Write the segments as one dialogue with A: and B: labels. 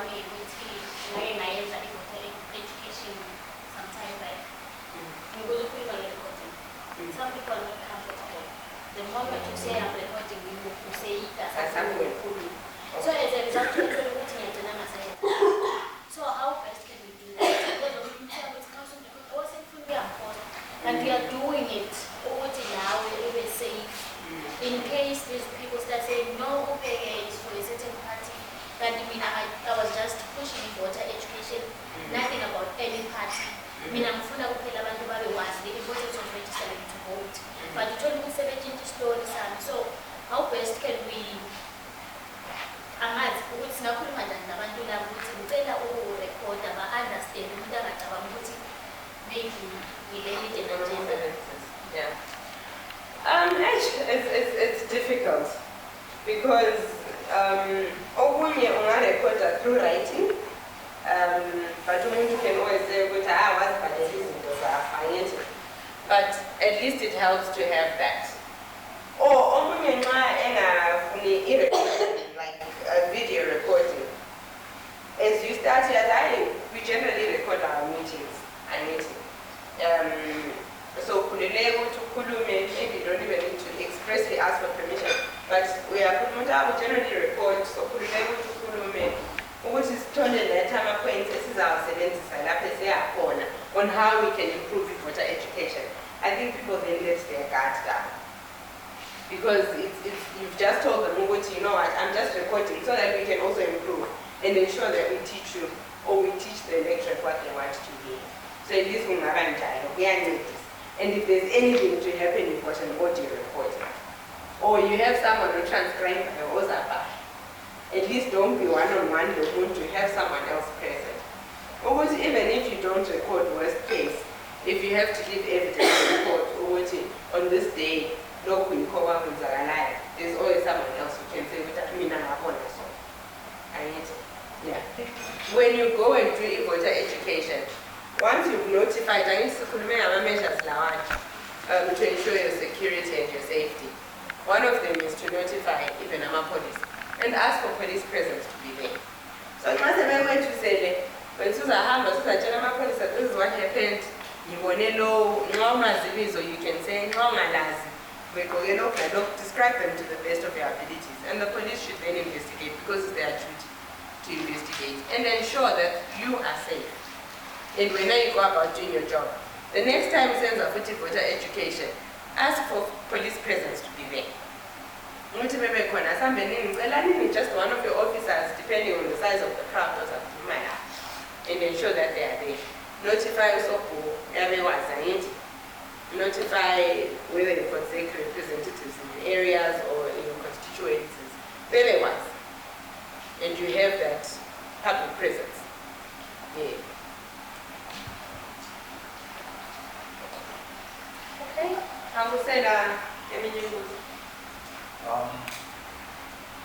A: wami ukuthi ngake ngayenza education sometime back. Ngikuzokhuluma nge-recording. Some people are not comfortable. The moment you say I'm recording, you say that's something cool. So as a result, so how best can we do that? And we are doing it now, we're safe. In case these people start saying no OPA is for a certain party, that I was just pushing voter education, nothing about any party. The importance of registering to vote. But you told me 17 stories, so how best can we
B: it's difficult because okunye ungarekhoda through writing, but you can always say ukuthi wazibhalela izinto zakho. But at least it helps to have that. Or omunye nxa engafuni i-recording, like a video recording. As you start here, we generally record our meetings. So maybe you don't even need to expressly ask for permission, but we generally record. So on how we can improve voter education. I think people then let their guards down. Because you've just told them, you know what, I'm just recording so that we can also improve and ensure that we teach you or we teach the electorate what they want to hear. So at least we are notice. And if there's anything to happen, you've got an audio recording. Or you have someone who transcribes the OZAPA. At least don't be one-on-one, you're going to have someone else present. Or even if you don't record, worst case, if you have to give evidence to court, on this day, there's always someone else who can say, yeah. When you go and do voter education, once you've notified, I need to measures to ensure your security and your safety. One of them is to notify even police and ask for police presence to be there. So I went to say, when police, this is what happened. You can say, describe them to the best of your abilities. And the police should then investigate because it's their duty to investigate and ensure that you are safe. And when you go about doing your job, the next time you send a voter education, ask for police presence to be there. Just one of your officers, depending on the size of the crowd, and ensure that they are there. Notify everyone, notify whether you've got representatives in the areas or in your constituencies, everyone. And you have that public presence. Yeah. Okay, I will say that.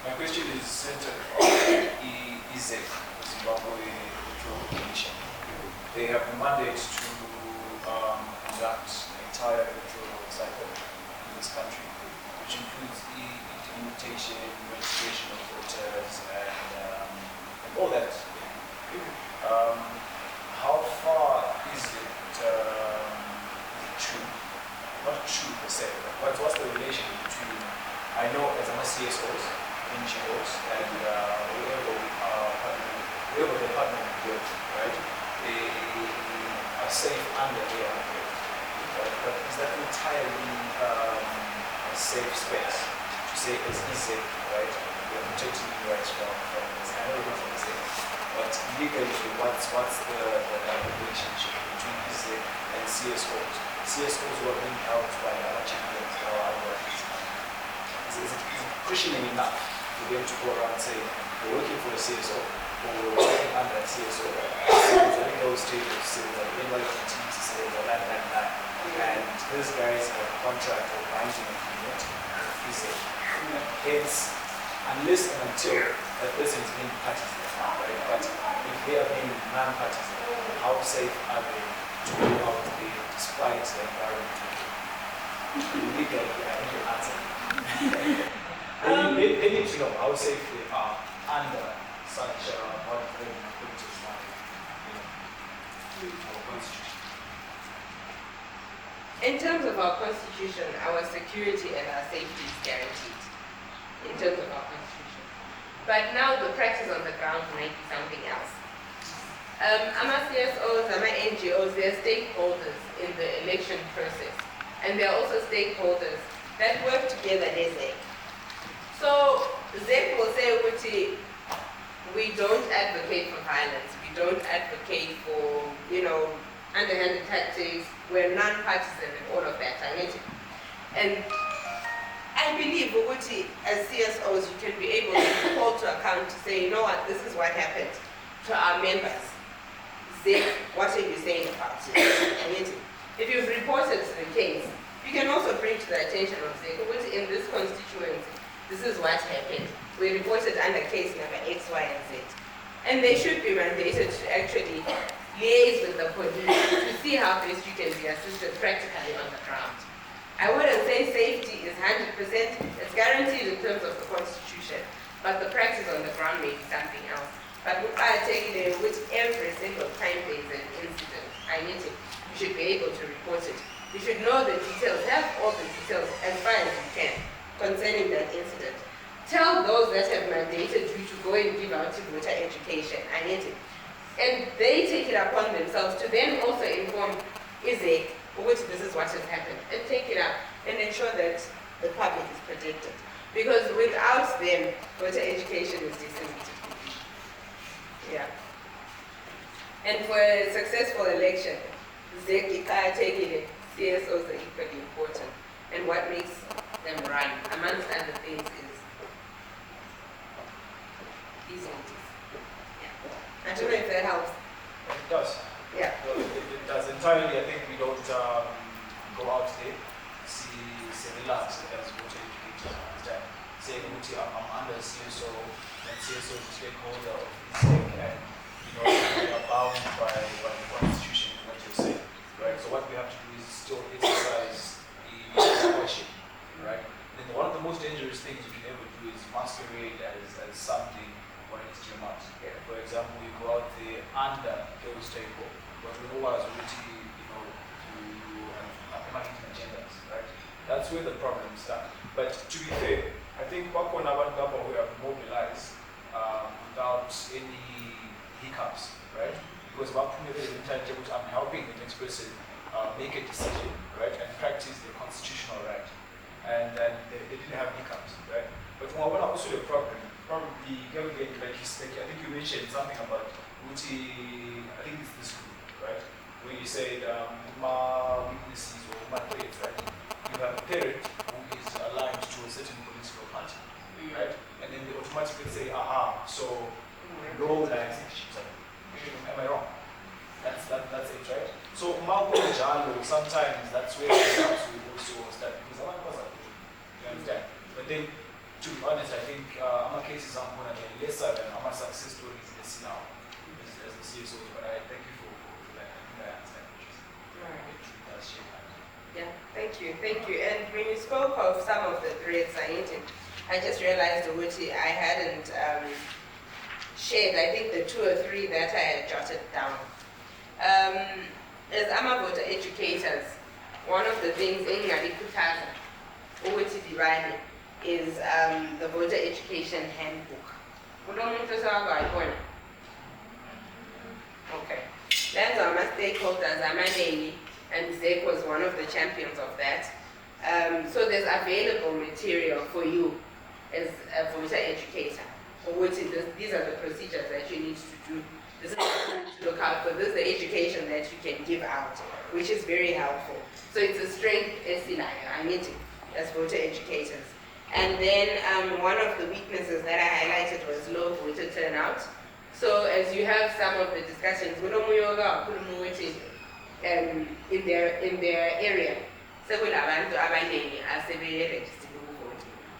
C: My question is centered on ISEC, Zimbabwe Electoral Commission. They have the mandate to conduct the entire electoral cycle in this country, which includes implementation, registration of voters, and all that. How far is it true? Not true per se, but what's the relation between, I know as CSOs, NGOs, and whoever they're partnering with, right? They are safe under their umbrella, right? But is that entirely a safe space to say as easy, right? We are protecting the rights from this. I know we're not from the same, but legally, what's the relationship between easy and CSOs? CSOs who are being helped by other champions or other is it cushioning enough for them to go around saying, we're working for a CSO, or we're working under a CSO, so those tables say that anybody continues to say, well, that, and these guys have a contract or binding agreement, hence, unless and until that person is being parties, right? But if they are being non-parties, how safe are they to go out there despite the environment? Legally, I need your answer. They need to know how safe they are under such hard as our constitution?
B: In terms of our constitution, our security and our safety is guaranteed in terms of our constitution. But now the practice on the ground might be something else. AMA CSOs, AMA NGOs, they're stakeholders in the election process. And they're also stakeholders that work together as ZEC. So ZEC will say, we don't advocate for violence. We don't advocate for, underhanded tactics. We're non-partisan and all of that. And I believe, as CSOs, you can be able to be called to account to say, you know what, this is what happened to our members. ZEC, what are you saying about it? If you've reported the case, you can also bring to the attention of ZEC, in this constituency, this is what happened. We reported under case number X, Y, and Z. And they should be mandated to actually liaise with the police to see how best you can be assisted practically on the ground. I wouldn't say safety is 100%, it's guaranteed in terms of the constitution, but the practice on the ground may be something else. But we are taking it with every single time there is an incident, you should be able to report it. You should know the details, have all the details as far as you can concerning that incident. Tell those that have mandated you to go and give out voter education, and they take it upon themselves to then also inform ISEC, which this is what has happened, and take it up and ensure that the public is protected. Because without them, voter education is disseminated. Yeah. And for a successful election, ZEC, taking it, CSOs are equally important. And what makes them run, amongst other things, is these meetings. Yeah. I don't know if that helps.
C: It does.
B: Yeah.
C: No, it does entirely. I think we don't go out there, see relax as voter educators understand. Saying I'm under CSO, and CSO is a stakeholder of ISEC, and we are bound by the constitution and what you're saying. Right? So what we have to do is still exercise the question. Right? And then one of the most dangerous things you can ever do is masquerade as something when it's too much.
B: Yeah.
C: For example, you go out there under those table, but we know what is really, to implementing agendas, right? That's where the problems start. But to be fair, I think back when we have mobilized without any hiccups, right? Because I'm helping the next person make a decision, right, and practice their constitutional right. And then they didn't have hiccups, right? But when I also the problem, probably like I think you mentioned something about Uti, I think it's this group, right? Where you said my weaknesses or my traits, right? You have a parent who is aligned to a certain political party, right? And then they automatically say, so no lines am I wrong? That's it, right? So Marco Jalo, sometimes that's where it comes to also start because I'm you understand? But then to be honest, I think my cases are going to be lesser than my success stories in the scene now as the CSO, but I thank you for that. I think I understand what you're saying.
B: All right.
C: It does shape that.
B: Yeah, thank you. And when you spoke of some of the threats, I just realized I hadn't shared, I think, the 2 or 3 that I had jotted down. As AMA voter educators, one of the things in Ngalikutada, is the voter education handbook. Okay. That's our stakeholders, Amanei, and ZEC was one of the champions of that. So there's available material for you as a voter educator. These are the procedures that you need to do. This is to look out for. This is the education that you can give out, which is very helpful. So it's a strength as voter educators. And then one of the weaknesses that I highlighted was low voter turnout. So as you have some of the discussions, in their area,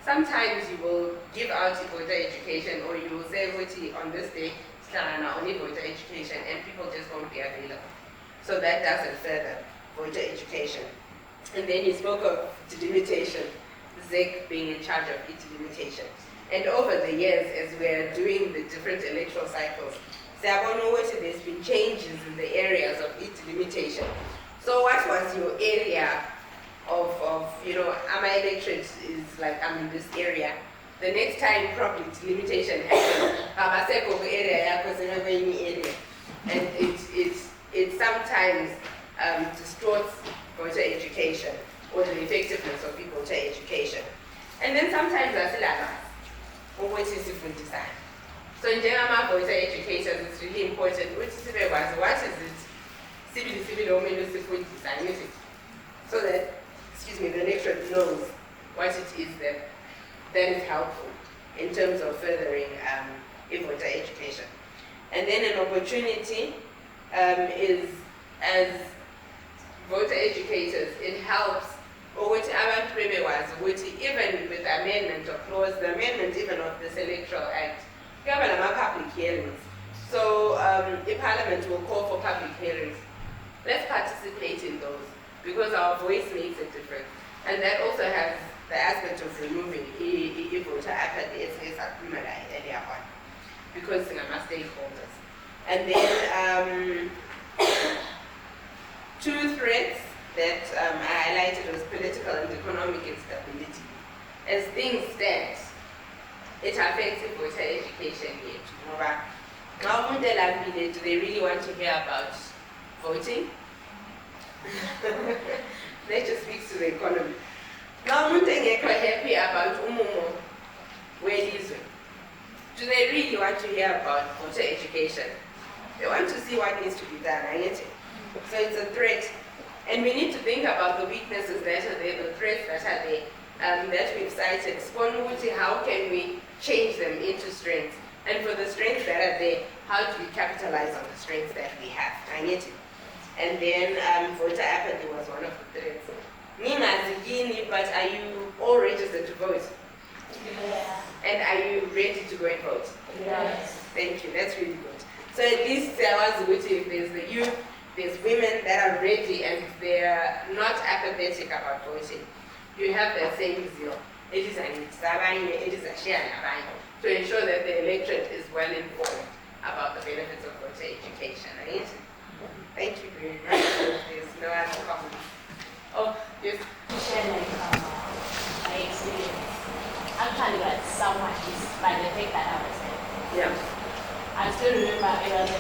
B: sometimes you will give out voter education, or you will say on this day, only voter education, and people just won't be available. So that doesn't further voter education. And then you spoke of delimitation. ZEC being in charge of its limitation. And over the years, as we are doing the different electoral cycles, there's been changes in the areas of its limitation. So what was your area of my electorate is like, I'm in this area. The next time probably its limitation happens, area. And it sometimes distorts voter education or the effectiveness of voter education. And then sometimes what is design? So in general, voter education is really important. What is it? Civil design it, so that, the electorate knows what it is that is helpful in terms of furthering voter education. And then an opportunity is, as voter educators, it helps, or even with the amendment of laws, the amendment even of this electoral act, we have public hearings. So the Parliament will call for public hearings. Let's participate in those, because our voice makes a difference. And that also has the aspect of removing voter apathy, earlier on, because we are stakeholders. And then two threats that I highlighted was political and economic instability. As things stand, it affects voter education here. Do they really want to hear about voting? That just speaks to the economy. Now, happy about where is it? Do they really want to hear about voter education? They want to see what needs to be done, so it's a threat. And we need to think about the weaknesses that are there, the threats that are there, that we've cited. How can we change them into strengths? And for the strengths that are there, how do we capitalize on the strengths that we have? And then voter apathy was one of the threats. But are you all registered to vote?
A: Yeah.
B: And are you ready to go and vote?
A: Yes.
B: Thank you, that's really good. So at least there was waiting, there's the youth, there's women that are ready and they're not apathetic about voting. You have that same zeal. It is a share to ensure that the electorate is well informed about the benefits of voter education, right? Thank you very much. There's no other comments. Oh, yes.
A: Share my experience. Actually, that's somewhat by the fact that I was there.
B: Yeah.
A: I still remember it was a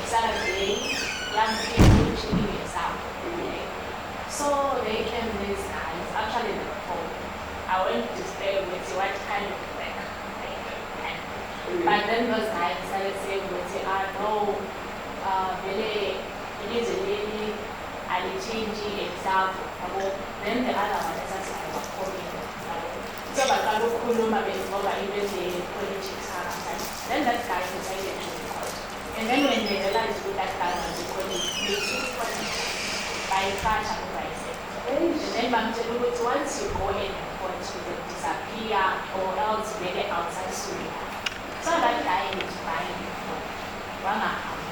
A: Saturday, young people chilling exam. So they came these guys, actually they were home. I went to stay with what kind of like. But then those guys started saying, no, really, it is a lady, and it changing exam. Then the other one is actually calling. So I can't even the politics. Then that guy decided to report. And then when they realized who that guy was, they took by catch and price. And then once you go in and report, you will disappear or else maybe outside Syria. So that guy is buying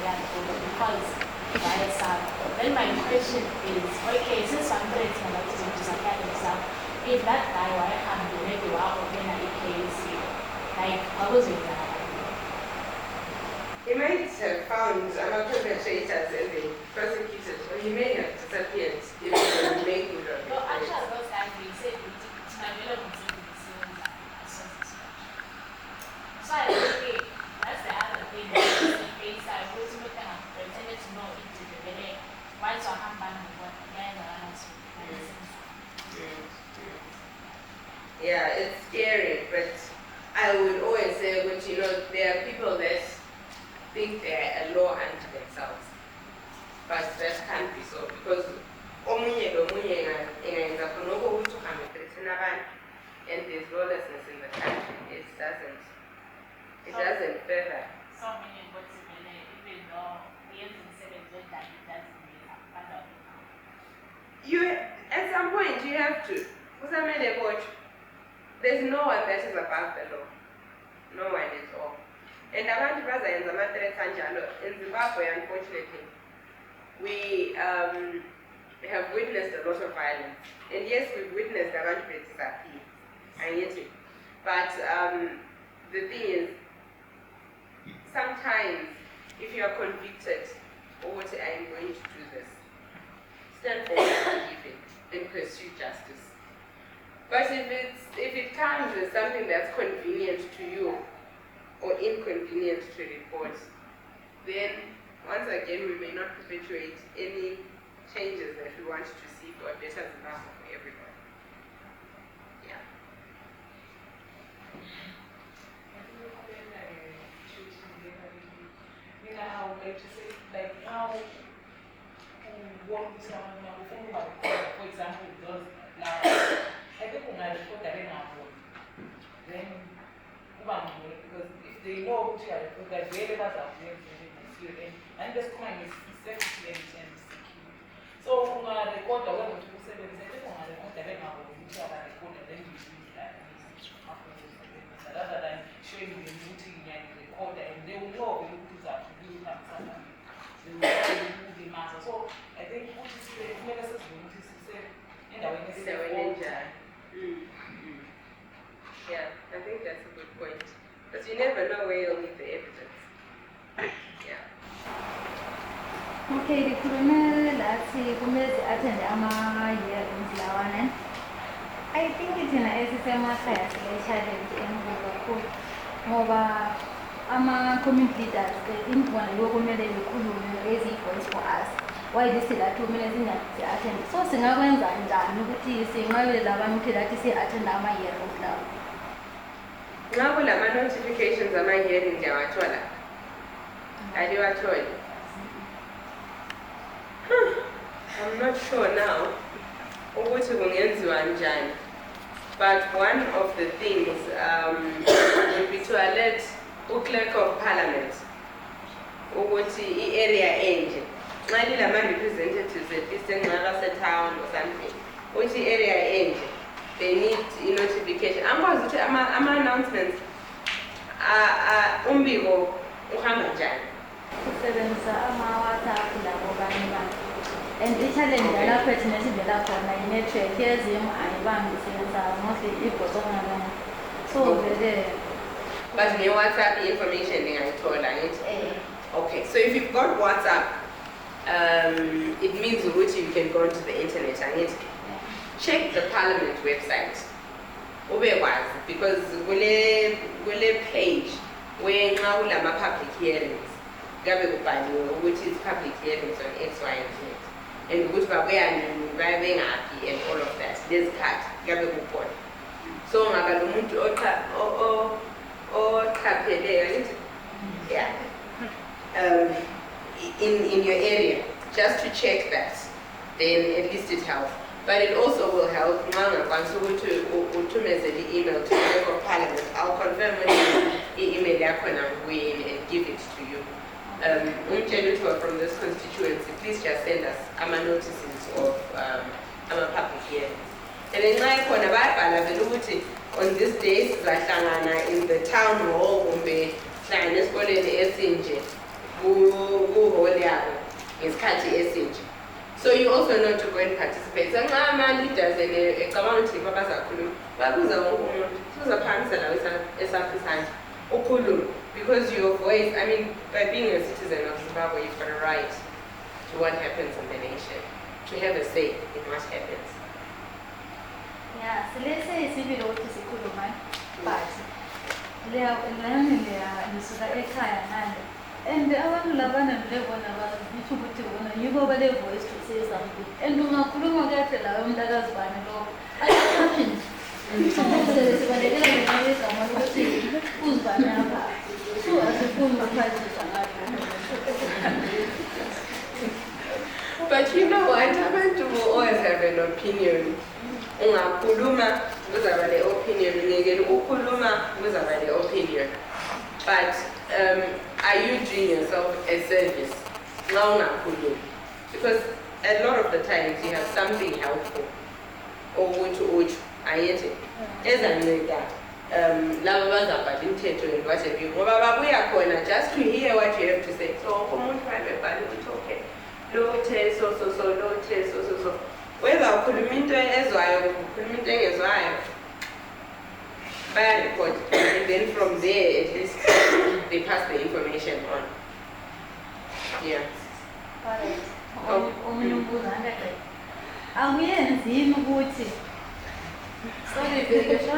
A: because then my question is, okay, since I'm going to disappear himself, if that guy were to maybe open an EKC, like what was it that?
B: He might have found perpetrators and they prosecuted, or he may have disappeared if he was made good of it.
A: No, actually, those guys, they said it's my available to the sales and so I think that's the other thing. I was pretended to know into the belly. Why so I can't ban the word again or else?
B: Yeah, it's scary, but I would always say, but there are people that think they're a law unto themselves. But that can't be so, because and there's lawlessness in the country. It doesn't further.
A: So many words in the even though the M7 that it doesn't really have
B: At some point you have to. There's no one that is above the law. No one at all. And abantu bazayenza amathreats anjalo. In Zimbabwe, unfortunately, we have witnessed a lot of violence. And yes, we've witnessed abantu disappear. I get it. But the thing is, sometimes if you are convicted, or what I am going to do this, stand for what you believe in and pursue justice. But if it comes as something that's convenient to you or inconvenient to report, then once again we may not perpetuate any changes that we want to see for a better Zimbabwe for everybody. Yeah.
D: How like to say like how work with someone now for example those now I think when I report that in our work then because if they know what you are reporting that they never have and this comment is safety and security. So when I record the way to say that when I record that in our work you have a record and then you use that rather than showing the beauty and the recorder and they will know the look up to do that something. They will know the matter. So I think what is the messages we need to say in the way
B: Yeah, I think that's a good point. Because you never know where you'll meet the evidence. Yeah.
E: Okay, the criminal let's see kumezi attend hearings lawana. I think it's in a class challenge in ngoba ama-community leaders imvwana yokumele likhulume raise voice for us why this is that 2 minutes attend so singakwenza njani ukuthi sinqabele abantu lathi si-attend ama-hearings lawo
B: Nxa kulama-notifications ama-hearing ndiyawathola aliwatholi I'm not sure now ukuthi kungenziwa njani. But one of the things would be to alert uClerk of Parliament ukuthi i-area enje nxa lilama-representatives at least enxaka town or something ukuthi i-area enje they need notification. Angikwazi ukuthi ama-announcements umbiko uhamba njani.
E: kusebenzisa ama-WhatsApp labo banye bantu and i-challenge yalapho thina sivela khona i-network yezimu ayibambi siyenza mostly ibhosongabanye so vele
B: But in WhatsApp information ndingayithola ngithi. Okay, so if you've got WhatsApp, it means which you can go to the internet and check the Parliament website. Because kule page where nxa kulama public hearings, gabe kubhaliwe which is public hearings on X, Y, and Z. And ukuthi babuyani babengaphi and all of that. There's cut, gabe kukhona. So ngaka lo muntu yeah. In your area, just to check that, then at least it helps. But it also will help once to message the email to the Member of Parliament. I'll confirm when the email and give it to you. From this constituency, please just send us notices of public hearings. And then on this day, in the town hall, so you also know to go and participate. So leaders and a community because your voice, I mean, by being a citizen of Zimbabwe, you've got a right to what happens in the nation, to have a say in what happens.
E: Yeah, so let's say it's even what is a but they are and abantu labana ndibona bazithi ukuthi wona yibo bale voice to say something and ungakhuluma kahle la umntakazibani lo ayaphinda sibalekela ngenxa yegama lokuthi uzibani apha so asifuni ukuphathisa ngakho.
B: But you know what, abantu will always have an opinion. Ungakhuluma kuzaba le opinion, ngeke ukukhuluma kuzaba le opinion. But are you doing yourself a service? Because a lot of the times you have something helpful or which I get it. As I know that just to hear what you have to say. So okay. Low test, so low test, so. Whether ukhuluma into ezwayo ukhuluma into engezwayo report, and then from there at least they pass the information on. Yeah.
E: Alright. Omunye umbuzo angaqeda. Akuyenzi yini ukuthi sorry bheke sho.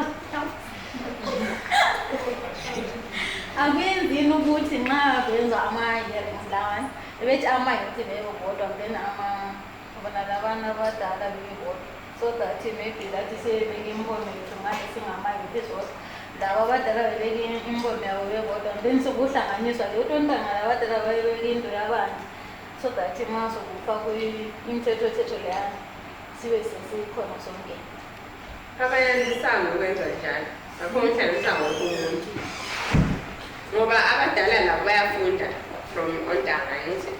E: Akuyenzi yini ukuthi nxa kwenziwa ama-hearings lawana bethi ama-youth bebodwa then abantwana abadala bebodwa so that maybe lathi sebeke imbono yethu ngane singama-youth sodwa laba abadala bebeke imbono yabo bebodwa then sokuhlanganiswa leyo ntanga labadala babeke into yabantu so that ma sokufakwe imithetho leyana sibe sesikhona sonke.
B: Abayanisanga ukwenza njalo. Akho ukuhlanganisa wonke umuntu. Ngoba abadala labo bayafunda from ontanga yithi.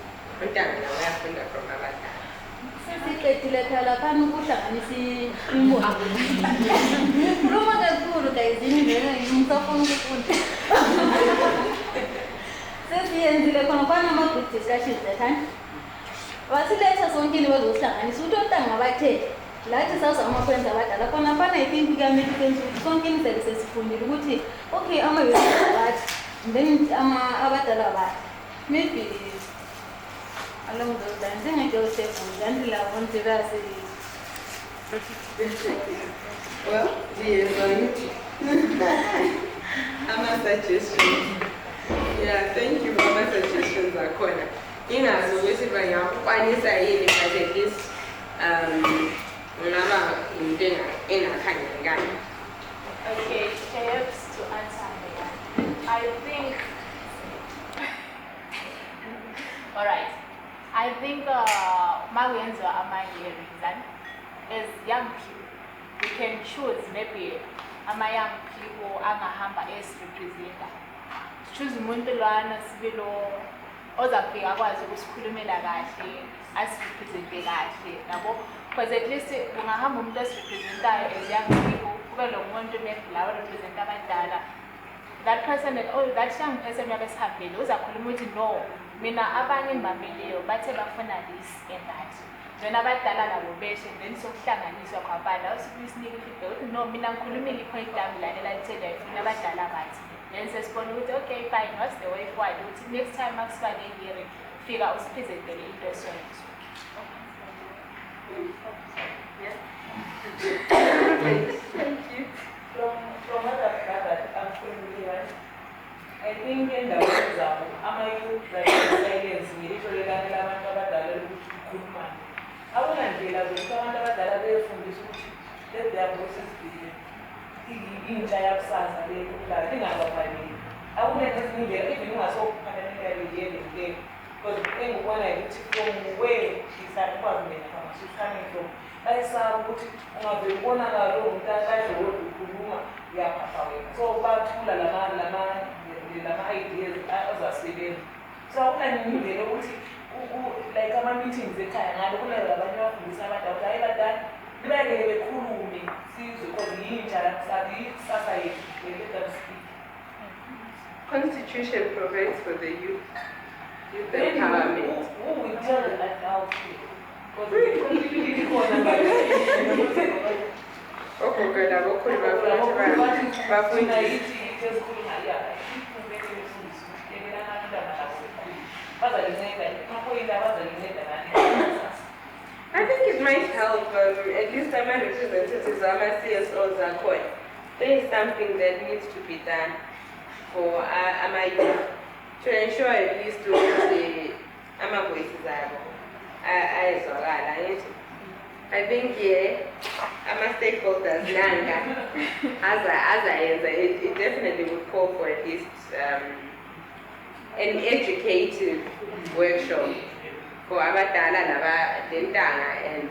B: Ontanga labo bayafunda from abadala.
E: Sesiqedile phela laphana ukuhlanganisa imbono. Ngikhuluma kakhulu guys indlela ngisafuna ukufunda. Sesiyenzile khona ama-group discussions ekhaya. Wasiletha sonke bazosihlanganisa ukuthi ontanga bathethe. Lathi sazama ukwenza abadala khona fana I think kuyamele kwenza ukuthi sonke imisebenzi sesifundile ukuthi okay ama-youth bathi then abadala bathi maybe along those lines engeke usefunda andila wonke basi.
B: Well, yes, ama-suggestions. Yeah, thank you for my suggestions akhona. Ingazi ukuthi bangakwanisa yini but at least ngaba into engakhangelekanga.
A: Okay, helps to answer that. I think, all right. I think Magenzo ama-hearings as young people, we can choose maybe young people angahamba as representative. Choose umuntu lwana sibilo ozafika akwazi ukusikhulumela kahle, asirepresente kahle, yabo. Because at least ungahamba umuntu esirepresentayo as young people, kube lo muntu lawa representa abadala. That person, that young person uyabe sihambile uzakhuluma ukuthi no, mina abanye engibameleyo bathe bafuna this and that. Wena abadala nabo beshe then sokuhlanganiswa kwabala usinika ifeedback ukuthi no, mina ngikhulumile i-point yami lana elithele yayifuna abadala bathi. Then sesibona ukuthi okay fine, what's the way forward? Ukuthi next time akusiba ne-hearing, fika usiphezentele into esonto.
B: Yeah. Thank you.
D: From what I've gathered, I'm fully right. I think in the example, ama-youth that silence literally abantu abadala ukukhuluma. Awunandlela zokuthi abantu abadala befundisa ukuthi let their voices be intsha yakusasa lekhulayo lingabafanele. Awunengezinye indlela even ungasokuphatheka le because engikubona ukuthi from where isakwazi mina from she's coming from ayisaba ukuthi ungavele ubonakala lo muntu akade wokukhuluma uyaphatha wena so bathula lama-ideas azasebenza so awunanini indlela ukuthi like ama-meetings ekhaya ngalo kulelo abanye abafundisa abantu ukuthi hayi badala libekele bekhulume sizwe because yintsha ikusasa yethu let them speak.
B: Constitution provides for the youth empowerment.
D: Who will tell that now?
B: Okugada bokhulu bafuna I think it might help, at least my representatives, my CSOs are quite. There is something that needs to be done for my youth to ensure at least the voices are. I think stakeholders it definitely would call for at least an educative workshop for abadala lentanga and